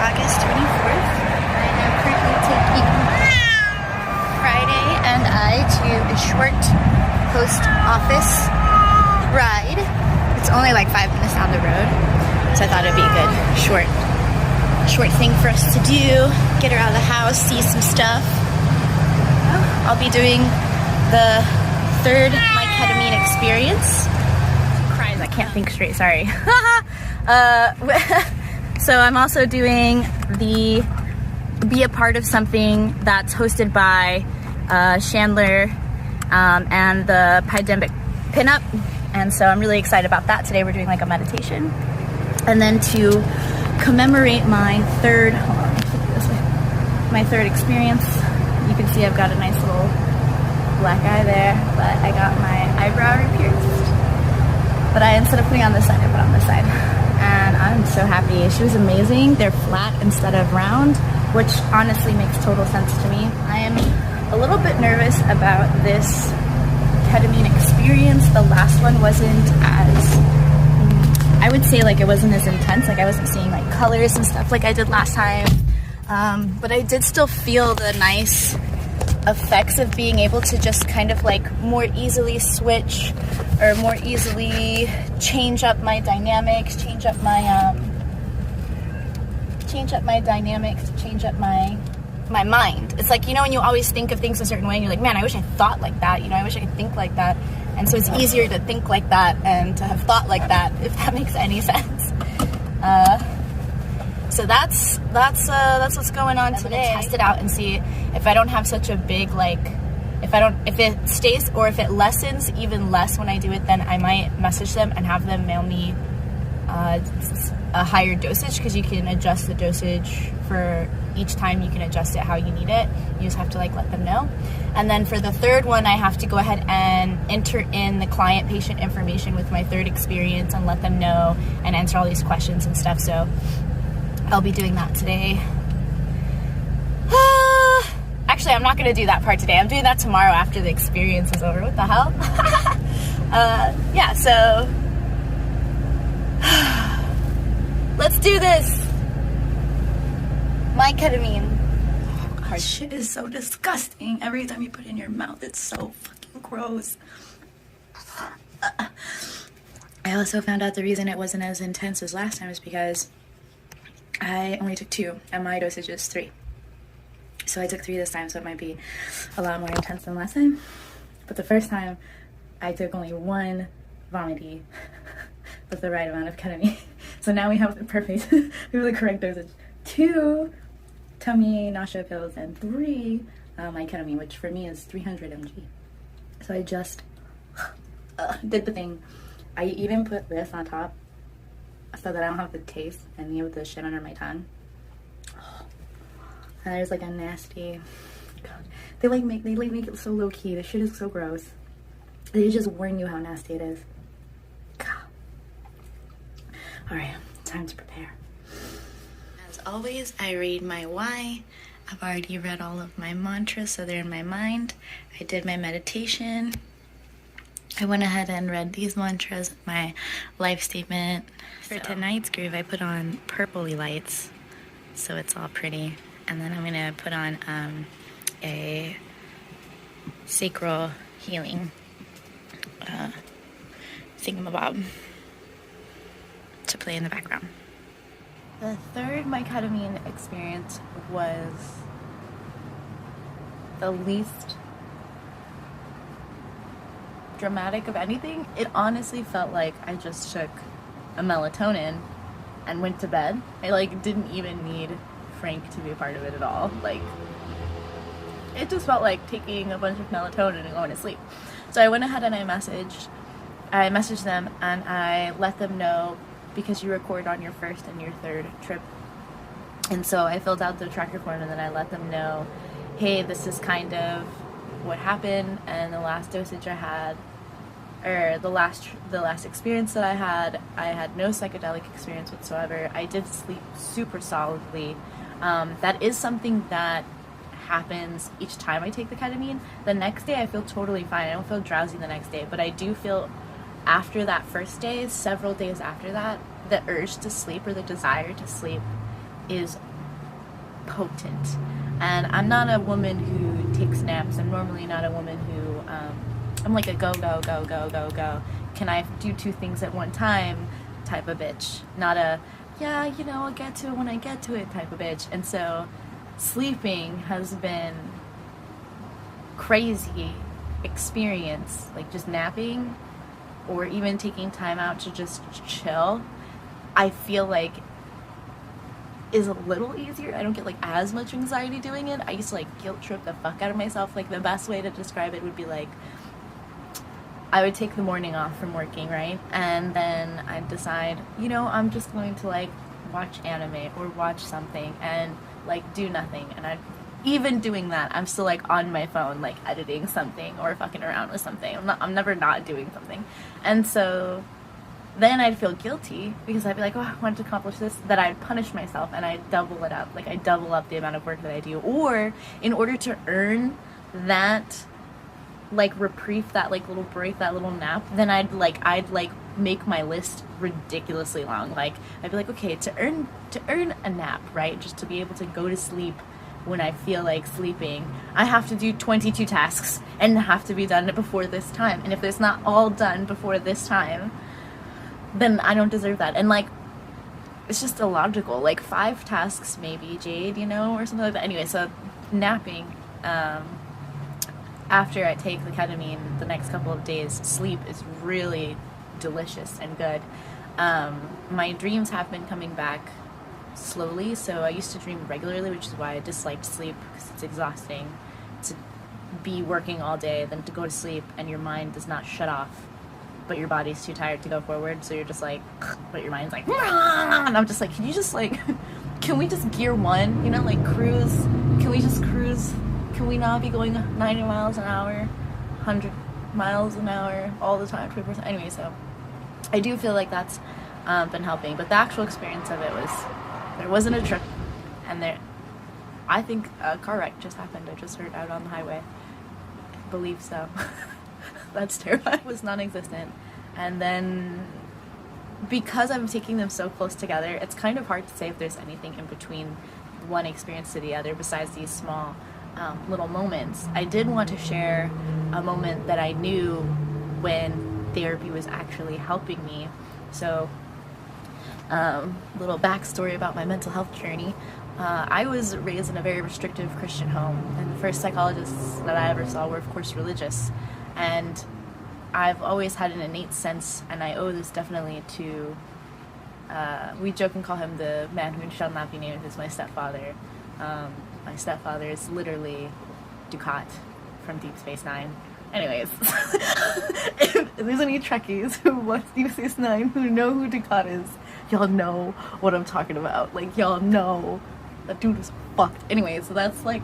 August 24th. I am currently taking Friday and I to a short post office ride. It's only like 5 minutes down the road, so I thought it'd be a good short thing for us to do. Get her out of the house, see some stuff. I'll be doing the third my ketamine experience. Cries, I can't think straight, sorry. So I'm also doing the be a part of something that's hosted by Chandler and the Pandemic Pinup, and so I'm really excited about that. Today we're doing like a meditation, and then to commemorate my third, my third experience. You can see I've got a nice little black eye there, but I got my eyebrow re-pierced. But instead of putting on this side, I put on this side. And I'm so happy. She was amazing. They're flat instead of round, which honestly makes total sense to me. I am a little bit nervous about this ketamine experience. The last one wasn't as, I would say like it wasn't as intense. Like I wasn't seeing like colors and stuff like I did last time. But I did still feel the nice effects of being able to just kind of like more easily switch or more easily change up my dynamics, change up my mind. It's like, you know, when you always think of things a certain way and you're like, man, I wish I thought like that, you know, I wish I could think like that. And so it's easier to think like that and to have thought like that, if that makes any sense. So that's what's going on today. Test it out and see if I don't have such a big, like, if it stays or if it lessens even less when I do it, then I might message them and have them mail me a higher dosage, because you can adjust the dosage for each time. You can adjust it how you need it. You just have to like let them know. And then for the third one, I have to go ahead and enter in the client patient information with my third experience and let them know and answer all these questions and stuff. So I'll be doing that today. Actually, I'm not going to do that part today. I'm doing that tomorrow after the experience is over. What the hell? Yeah, so let's do this. My ketamine. Oh, God, shit is so disgusting. Every time you put it in your mouth, it's so fucking gross. I also found out the reason it wasn't as intense as last time is because I only took 2 and my dosage is 3. So I took 3 this time, so it might be a lot more intense than last time. But the first time, I took only 1 vomity with the right amount of ketamine. So now we have the perfect, we have the correct dosage. 2 tummy nausea pills and 3 my ketamine, which for me is 300 mg. So I just did the thing. I even put this on top so that I don't have the taste and leave the shit under my tongue. And there's like a nasty, God, they make it so low key. The shit is so gross. They just warn you how nasty it is. God. All right, time to prepare. As always, I read my why. I've already read all of my mantras, so they're in my mind. I did my meditation. I went ahead and read these mantras, my life statement. For tonight's groove, I put on purpley lights, so it's all pretty. And then I'm gonna put on a sacral healing thingamabob to play in the background. The third my ketamine experience was the least dramatic of anything. It honestly felt like I just took a melatonin and went to bed. I like didn't even need Frank to be a part of it at all. Like, it just felt like taking a bunch of melatonin and going to sleep. So I went ahead and I messaged them and I let them know, because you record on your first and your third trip. And so I filled out the tracker form and then I let them know, hey, this is kind of what happened, and the last dosage I had, or the last experience that I had no psychedelic experience whatsoever. I did sleep super solidly. That is something that happens each time I take the ketamine. The next day I feel totally fine. I don't feel drowsy the next day, but I do feel after that first day, several days after that, the urge to sleep or the desire to sleep is potent. And I'm not a woman who takes naps. I'm normally not a woman who, I'm like a go, go, go, go, go, go. Can I do 2 things at one time type of bitch. Not a, yeah, you know, I'll get to it when I get to it type of bitch. And so sleeping has been crazy experience, like just napping or even taking time out to just chill. I feel like is a little easier. I don't get like as much anxiety doing it. I used to like guilt trip the fuck out of myself. Like the best way to describe it would be like I would take the morning off from working, right? And then I'd decide, you know, I'm just going to like watch anime or watch something and like do nothing. And I'd even doing that, I'm still like on my phone, like editing something or fucking around with something. I'm never not doing something. And so then I'd feel guilty because I'd be like, oh, I want to accomplish this. That I'd punish myself and I'd double it up. Like I double up the amount of work that I do. Or in order to earn that like reprieve, that like little break, that little nap, then I'd make my list ridiculously long. Like I'd be like, okay, to earn a nap, right? Just to be able to go to sleep when I feel like sleeping, I have to do 22 tasks and have to be done before this time. And if it's not all done before this time, then I don't deserve that. And like, it's just illogical. Like 5 tasks maybe, Jade, you know, or something like that. Anyway, so napping, after I take the ketamine the next couple of days, sleep is really delicious and good. My dreams have been coming back slowly, so I used to dream regularly, which is why I disliked sleep, because it's exhausting to be working all day, then to go to sleep and your mind does not shut off, but your body's too tired to go forward, so you're just like, but your mind's like, and I'm just like, can you just like, can we just gear 1, you know, like cruise, can we just cruise, can we not be going 90 miles an hour, 100 miles an hour all the time, 20%, anyway, so I do feel like that's been helping, but the actual experience of it was, there wasn't a trip, and I think a car wreck just happened. I just heard out on the highway. I believe so. That's terrifying. It was non-existent. And then, because I'm taking them so close together, it's kind of hard to say if there's anything in between one experience to the other besides these small little moments. I did want to share a moment that I knew when therapy was actually helping me. So, little backstory about my mental health journey. I was raised in a very restrictive Christian home, and the first psychologists that I ever saw were, of course, religious. And I've always had an innate sense, and I owe this definitely to, we joke and call him the man who shall not be named, who's my stepfather. My stepfather is literally Ducat from Deep Space Nine. Anyways, if there's any Trekkies who watch Deep Space Nine who know who Ducat is, y'all know what I'm talking about. Like, y'all know that dude is fucked. Anyway, so that's like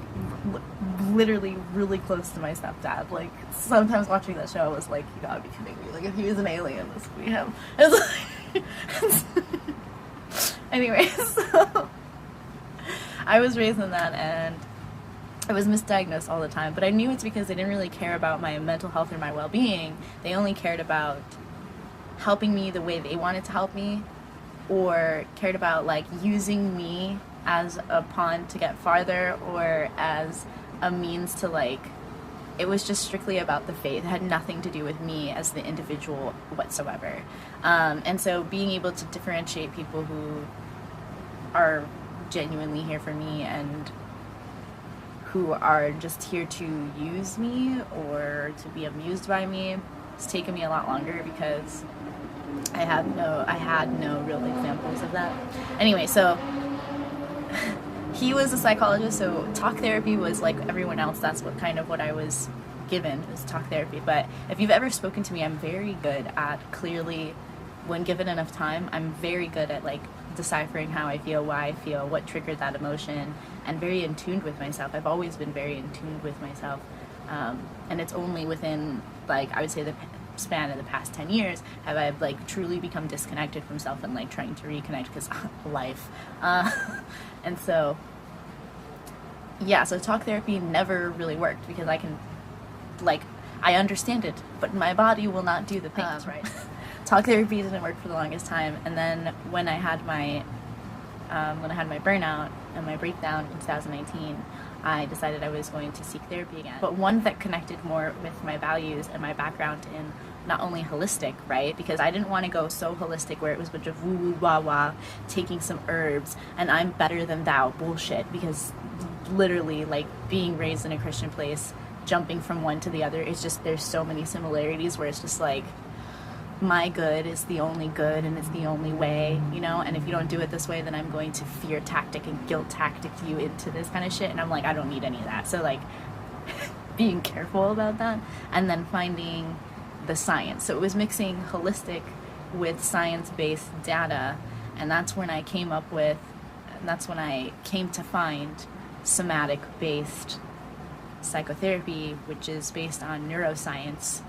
literally really close to my stepdad. Like, sometimes watching that show, I was like, you gotta be kidding me. Like, if he was an alien, this would be him. Anyway, so I was raised in that, and I was misdiagnosed all the time, but I knew it's because they didn't really care about my mental health or my well-being. They only cared about helping me the way they wanted to help me, or cared about like using me as a pawn to get farther, or as a means to like, it was just strictly about the faith. It had nothing to do with me as the individual whatsoever. And so being able to differentiate people who are genuinely here for me and who are just here to use me or to be amused by me, it's taken me a lot longer because I had no real examples of that. Anyway, so he was a psychologist, so talk therapy was like everyone else. That's what I was given, was talk therapy. But if you've ever spoken to me, I'm very good at clearly, when given enough time, I'm very good at like deciphering how I feel, why I feel, what triggered that emotion, and very in tune with myself. I've always been very in tune with myself, and it's only within, like, I would say the span of the past 10 years have I like truly become disconnected from self and like trying to reconnect, because life, and so yeah, so talk therapy never really worked because I can, like, I understand it, but my body will not do the things, right? Talk therapy didn't work for the longest time, and then when I had my when I had my burnout and my breakdown in 2019, I decided I was going to seek therapy again, but one that connected more with my values and my background in not only holistic, right? Because I didn't want to go so holistic where it was a bunch of woo woo wah wah, taking some herbs and I'm better than thou bullshit, because literally, like, being raised in a Christian place, jumping from one to the other, it's just, there's so many similarities where it's just like, my good is the only good and it's the only way, you know, and if you don't do it this way, then I'm going to fear tactic and guilt tactic you into this kind of shit, and I'm like, I don't need any of that. So like being careful about that, and then finding the science. So it was mixing holistic with science-based data, and that's when I came to find somatic-based psychotherapy, which is based on neuroscience,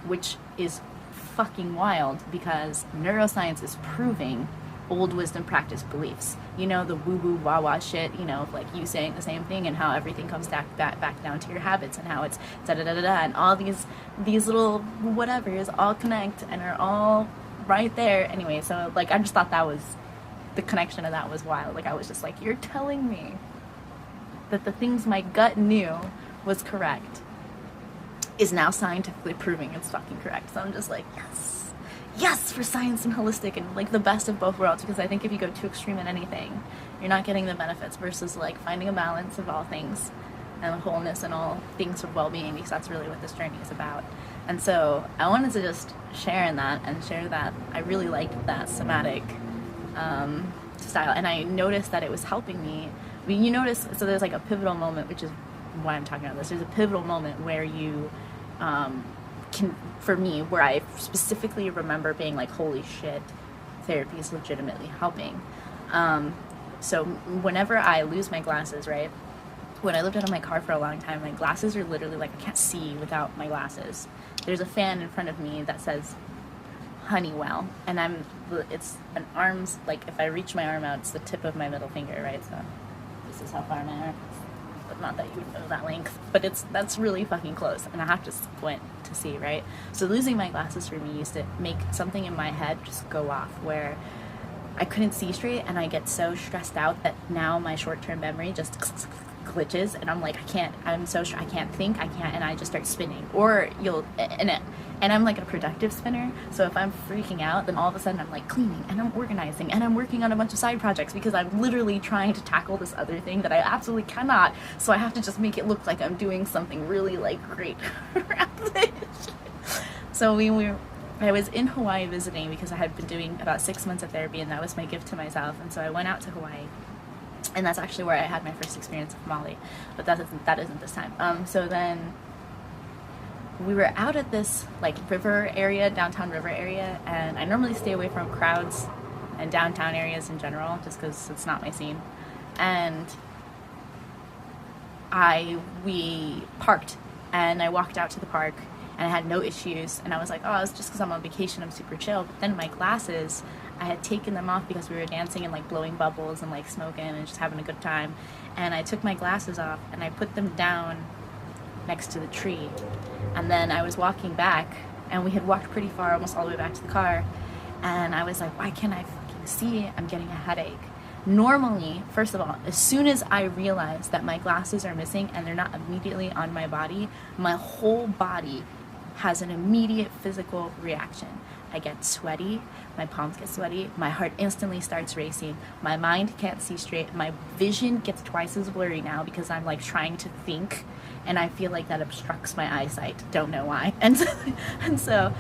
which is fucking wild, because neuroscience is proving old wisdom practice beliefs. You know, the woo woo wah wah shit, you know, like you saying the same thing and how everything comes back down to your habits, and how it's da da da da da, and all these little whatevers all connect and are all right there. Anyway, so like I just thought that was, the connection of that was wild. Like I was just like, you're telling me that the things my gut knew was correct is now scientifically proving it's fucking correct. So I'm just like, yes for science and holistic, and like the best of both worlds, because I think if you go too extreme in anything, you're not getting the benefits, versus like finding a balance of all things and wholeness and all things of well-being, because that's really what this journey is about. And so I wanted to just share in that, and share that I really liked that somatic style, and I noticed that it was helping me. I mean, you notice, so there's like a pivotal moment, which is why I'm talking about this. There's a pivotal moment where you can, for me, where I specifically remember being like, holy shit, therapy is legitimately helping. So whenever I lose my glasses, right, when I lived out of my car for a long time, my glasses are literally like, I can't see without my glasses. There's a fan in front of me that says Honeywell, and it's an arm's, like if I reach my arm out, it's the tip of my middle finger, right? So this is how far my arm is. But not that you would know that length, but that's really fucking close, and I have to squint to see, right? So losing my glasses for me used to make something in my head just go off, where I couldn't see straight, and I get so stressed out that now my short-term memory just glitches, and I'm like, I can't think, and I just start spinning, and I'm like a productive spinner, so if I'm freaking out, then all of a sudden I'm like cleaning, and I'm organizing, and I'm working on a bunch of side projects, because I'm literally trying to tackle this other thing that I absolutely cannot, so I have to just make it look like I'm doing something really like great around this. So I was in Hawaii visiting, because I had been doing about 6 months of therapy, and that was my gift to myself, and so I went out to Hawaii. And that's actually where I had my first experience with Molly, but that isn't this time. So then we were out at this like river area, downtown river area, and I normally stay away from crowds and downtown areas in general, just because it's not my scene. And we parked, and I walked out to the park, and I had no issues, and I was like, oh, it's just because I'm on vacation, I'm super chill. But then my glasses, I had taken them off because we were dancing and like blowing bubbles and like smoking and just having a good time, and I took my glasses off and I put them down next to the tree, and then I was walking back, and we had walked pretty far, almost all the way back to the car, and I was like, why can't I fucking see? I'm getting a headache. Normally, first of all, as soon as I realize that my glasses are missing and they're not immediately on my body, my whole body has an immediate physical reaction. I get sweaty, my palms get sweaty, my heart instantly starts racing, my mind can't see straight, my vision gets twice as blurry now because I'm like trying to think, and I feel like that obstructs my eyesight, don't know why. And so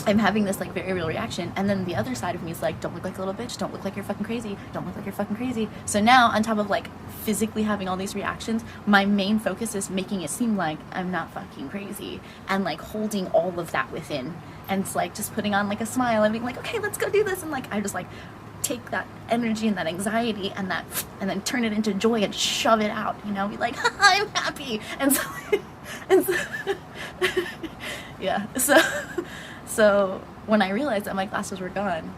I'm having this like very real reaction, and then the other side of me is like, don't look like a little bitch, don't look like you're fucking crazy, don't look like you're fucking crazy. So now, on top of like physically having all these reactions, my main focus is making it seem like I'm not fucking crazy, and like holding all of that within, and it's like just putting on like a smile and being like, okay, let's go do this, and like I just like take that energy and that anxiety and then turn it into joy and shove it out, you know, be like, I'm happy. And so yeah, so when I realized that my glasses were gone,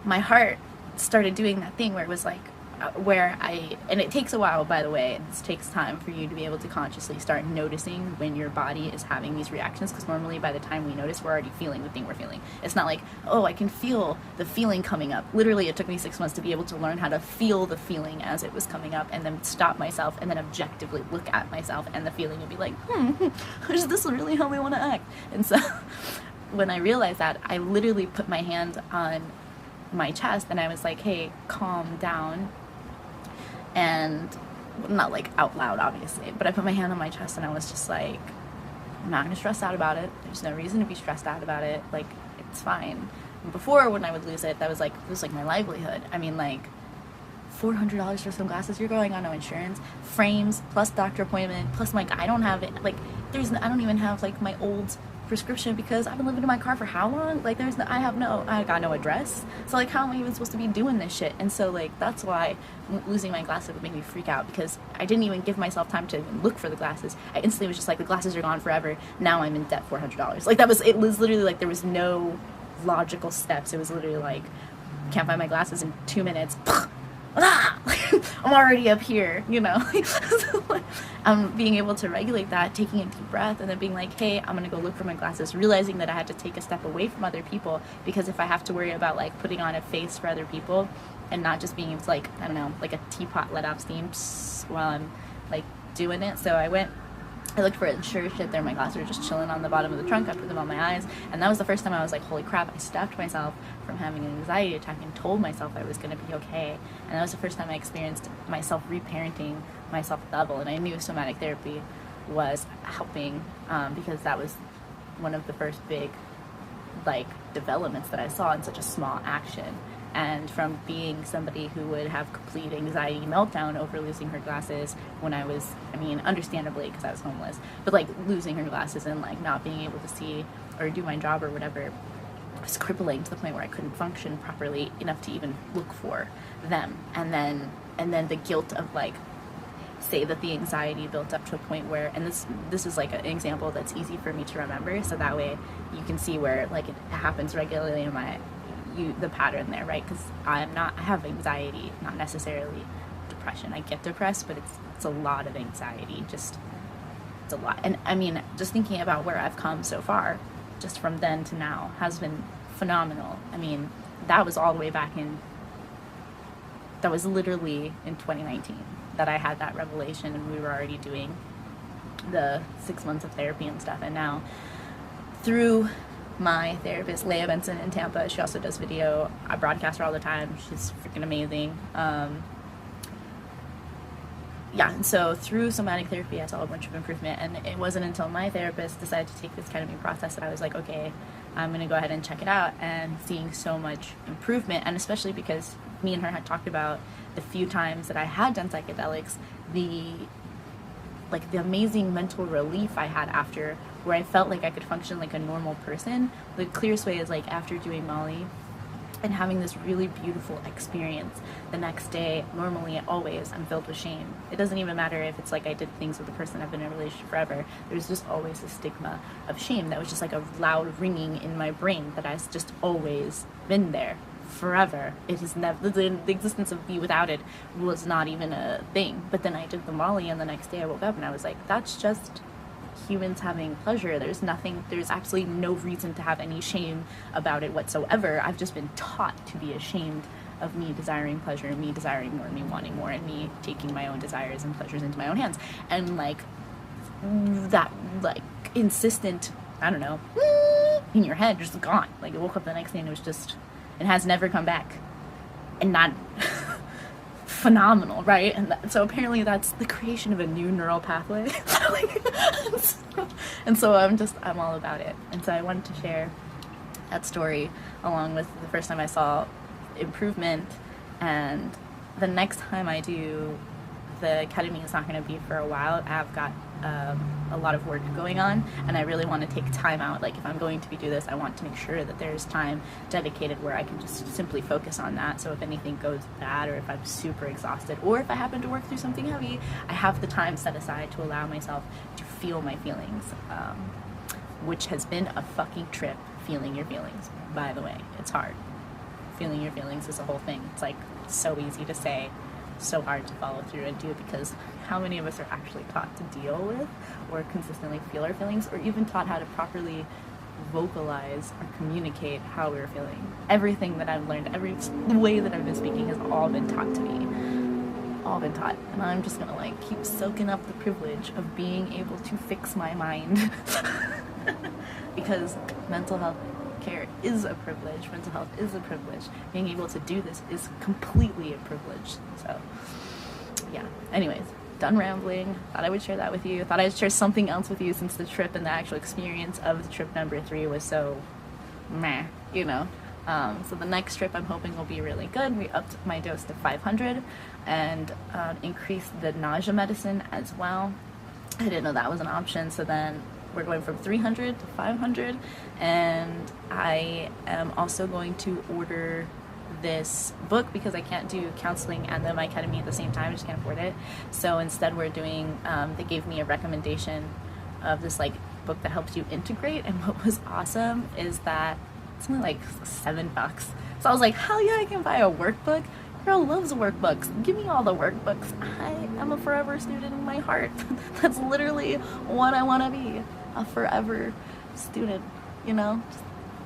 my heart started doing that thing where it was like, and it takes a while, by the way. It takes time for you to be able to consciously start noticing when your body is having these reactions, because normally by the time we notice, we're already feeling the thing we're feeling. It's not like, oh, I can feel the feeling coming up. Literally, it took me 6 months to be able to learn how to feel the feeling as it was coming up, and then stop myself and then objectively look at myself, and the feeling would be like, is this really how I want to act? And so when I realized that, I literally put my hand on my chest and I was like, hey, calm down. And not like out loud, obviously, but I put my hand on my chest and I was just like, I'm not gonna stress out about it. There's no reason to be stressed out about it. Like, it's fine. And before, when I would lose it, it was like my livelihood. I mean, like, $400 for some glasses. You're going on no insurance, frames plus doctor appointment plus, like, I don't have it. Like, I don't even have like my old prescription because I've been living in my car for how long? Like, I got no address. So like, how am I even supposed to be doing this shit? And so like, that's why losing my glasses would make me freak out, because I didn't even give myself time to even look for the glasses. I instantly was just like, the glasses are gone forever. Now I'm in debt $400. Like, it was literally like, there was no logical steps. It was literally like, can't find my glasses in 2 minutes. I'm already up here, you know. So, being able to regulate that, taking a deep breath, and then being like, hey, I'm gonna go look for my glasses, realizing that I had to take a step away from other people, because if I have to worry about like putting on a face for other people and not just being able to, like, I don't know, like a teapot let off steam while I'm like doing it. So I looked for it, and sure as shit, there my glasses were just chilling on the bottom of the trunk. I put them on my eyes, and that was the first time I was like, holy crap, I stopped myself from having an anxiety attack and told myself I was going to be okay. And that was the first time I experienced myself reparenting myself double, and I knew somatic therapy was helping, because that was one of the first big like developments that I saw in such a small action. And from being somebody who would have complete anxiety meltdown over losing her glasses when I was, I mean, understandably, because I was homeless, but like losing her glasses and like not being able to see or do my job or whatever was crippling to the point where I couldn't function properly enough to even look for them. And then the guilt of like, say that the anxiety built up to a point where, and this is like an example that's easy for me to remember, so that way you can see where like it happens regularly in the pattern there, right? Because I have anxiety, not necessarily depression. I get depressed, but it's a lot of anxiety. It's a lot. And I mean, just thinking about where I've come so far, just from then to now, has been phenomenal. I mean, that was all the way back that was literally in 2019 that I had that revelation, and we were already doing the 6 months of therapy and stuff. And now, through my therapist, Leah Benson in Tampa, she also does video. I broadcast her all the time. She's freaking amazing. And so through somatic therapy, I saw a bunch of improvement, and it wasn't until my therapist decided to take this ketamine process that I was like, okay, I'm going to go ahead and check it out, and seeing so much improvement. And especially because me and her had talked about the few times that I had done psychedelics, the amazing mental relief I had after, where I felt like I could function like a normal person. The clearest way is like after doing Molly and having this really beautiful experience the next day. Normally, always, I'm filled with shame. It doesn't even matter if it's like I did things with the person I've been in a relationship forever. There's just always a stigma of shame that was just like a loud ringing in my brain that has just always been there forever. It is never, the existence of me without it was not even a thing. But then I did the Molly, and the next day I woke up and I was like, that's just humans having pleasure. There's absolutely no reason to have any shame about it whatsoever. I've just been taught to be ashamed of me desiring pleasure, and me desiring more, and me wanting more, and me taking my own desires and pleasures into my own hands. And like that, like insistent, I don't know, in your head, just gone. Like I woke up the next day and it has never come back. And not phenomenal, right? And so apparently that's the creation of a new neural pathway. and so I'm all about it. And so I wanted to share that story along with the first time I saw improvement. And the next time I do the ketamine, is not going to be for a while. I've got a lot of work going on, and I really want to take time out. Like if I'm going to do this, I want to make sure that there's time dedicated where I can just simply focus on that. So if anything goes bad, or if I'm super exhausted, or if I happen to work through something heavy, I have the time set aside to allow myself to feel my feelings, which has been a fucking trip. Feeling your feelings, by the way, it's hard. Feeling your feelings is a whole thing. It's like so easy to say, so hard to follow through and do, because how many of us are actually taught to deal with or consistently feel our feelings, or even taught how to properly vocalize or communicate how we're feeling? Everything that I've learned, every way that I've been speaking has all been taught to me. All been taught. And I'm just gonna like keep soaking up the privilege of being able to fix my mind. Because mental health care is a privilege. Mental health is a privilege. Being able to do this is completely a privilege. So yeah, anyways, done rambling. Thought I would share that with you. Thought I'd share something else with you, since the trip and the actual experience of the trip number 3 was so meh, you know. So the next trip I'm hoping will be really good. We upped my dose to 500 and increased the nausea medicine as well. I didn't know that was an option, so then we're going from 300 to 500, and I am also going to order this book because I can't do counseling and then my ketamine at the same time. I just can't afford it. So instead we're doing, they gave me a recommendation of this like book that helps you integrate, and what was awesome is that it's only like $7. So I was like, hell yeah, I can buy a workbook. Girl loves workbooks. Give me all the workbooks. I am a forever student in my heart. That's literally what I want to be. A forever student, you know?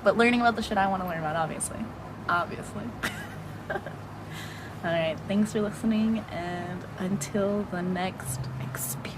But learning about the shit I want to learn about, obviously. Obviously. Alright, thanks for listening, and until the next experience.